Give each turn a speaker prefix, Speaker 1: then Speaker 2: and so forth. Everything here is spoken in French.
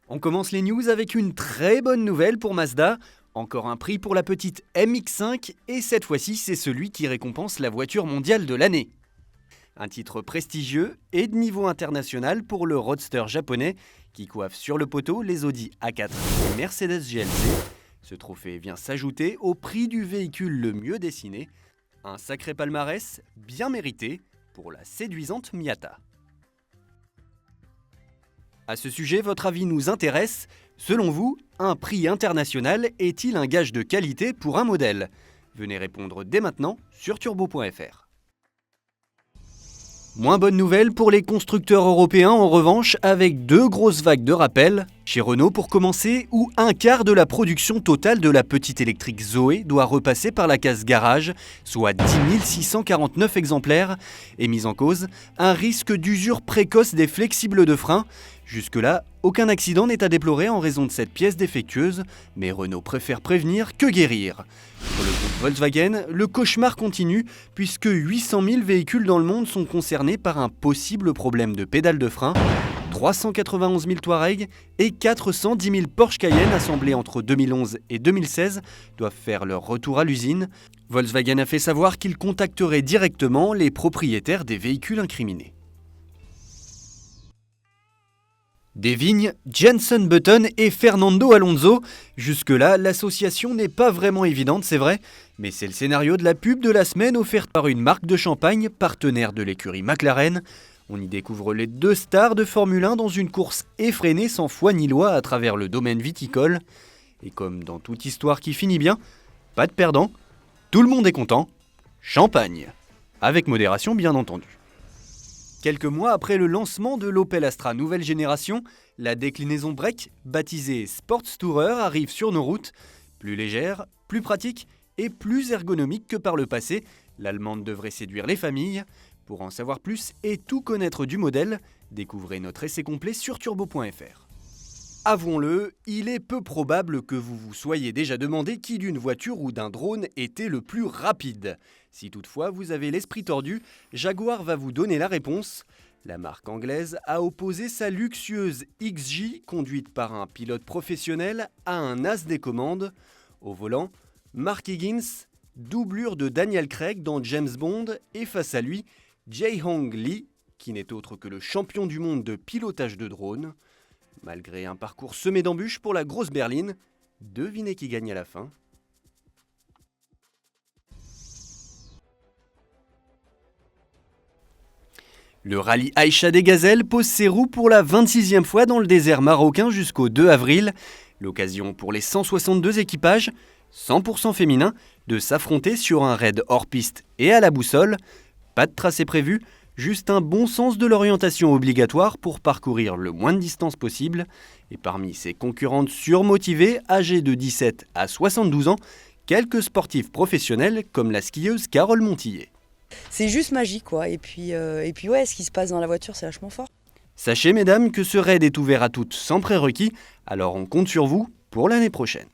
Speaker 1: On commence les news avec une très bonne nouvelle pour Mazda. Encore un prix pour la petite MX-5 et cette fois-ci c'est celui qui récompense la voiture mondiale de l'année. Un titre prestigieux et de niveau international pour le roadster japonais qui coiffe sur le poteau les Audi A4 et Mercedes GLC. Ce trophée vient s'ajouter au prix du véhicule le mieux dessiné. Un sacré palmarès bien mérité pour la séduisante Miata. À ce sujet, votre avis nous intéresse. Selon vous, un prix international est-il un gage de qualité pour un modèle ? Venez répondre dès maintenant sur turbo.fr. Moins bonne nouvelle pour les constructeurs européens en revanche, avec deux grosses vagues de rappel. Chez Renault pour commencer, où un quart de la production totale de la petite électrique Zoé doit repasser par la case garage, soit 10 649 exemplaires, est mis en cause un risque d'usure précoce des flexibles de frein. Jusque-là, aucun accident n'est à déplorer en raison de cette pièce défectueuse, mais Renault préfère prévenir que guérir. Pour le groupe Volkswagen, le cauchemar continue puisque 800 000 véhicules dans le monde sont concernés par un possible problème de pédale de frein. 391 000 Touareg et 410 000 Porsche Cayenne assemblés entre 2011 et 2016 doivent faire leur retour à l'usine. Volkswagen a fait savoir qu'il contacterait directement les propriétaires des véhicules incriminés. Des vignes, Jenson Button et Fernando Alonso. Jusque-là, l'association n'est pas vraiment évidente, c'est vrai, mais c'est le scénario de la pub de la semaine offerte par une marque de champagne, partenaire de l'écurie McLaren. On y découvre les deux stars de Formule 1 dans une course effrénée sans foi ni loi à travers le domaine viticole. Et comme dans toute histoire qui finit bien, pas de perdant, tout le monde est content, champagne. Avec modération bien entendu. Quelques mois après le lancement de l'Opel Astra nouvelle génération, la déclinaison break, baptisée Sports Tourer, arrive sur nos routes. Plus légère, plus pratique et plus ergonomique que par le passé, l'allemande devrait séduire les familles. Pour en savoir plus et tout connaître du modèle, découvrez notre essai complet sur turbo.fr. Avouons-le, il est peu probable que vous vous soyez déjà demandé qui d'une voiture ou d'un drone était le plus rapide. Si toutefois vous avez l'esprit tordu, Jaguar va vous donner la réponse. La marque anglaise a opposé sa luxueuse XJ, conduite par un pilote professionnel, à un as des commandes. Au volant, Mark Higgins, doublure de Daniel Craig dans James Bond, et face à lui, Jae-Hong Lee, qui n'est autre que le champion du monde de pilotage de drone. Malgré un parcours semé d'embûches pour la grosse berline, devinez qui gagne à la fin. Le rallye Aïcha des Gazelles pose ses roues pour la 26e fois dans le désert marocain jusqu'au 2 avril. L'occasion pour les 162 équipages, 100% féminins, de s'affronter sur un raid hors piste et à la boussole. Pas de tracé prévu, juste un bon sens de l'orientation obligatoire pour parcourir le moins de distance possible. Et parmi ces concurrentes surmotivées, âgées de 17 à 72 ans, quelques sportifs professionnels comme la skieuse Carole Montillet.
Speaker 2: C'est juste magique quoi, et puis ouais, ce qui se passe dans la voiture c'est vachement fort.
Speaker 1: Sachez mesdames que ce raid est ouvert à toutes sans prérequis, alors on compte sur vous pour l'année prochaine.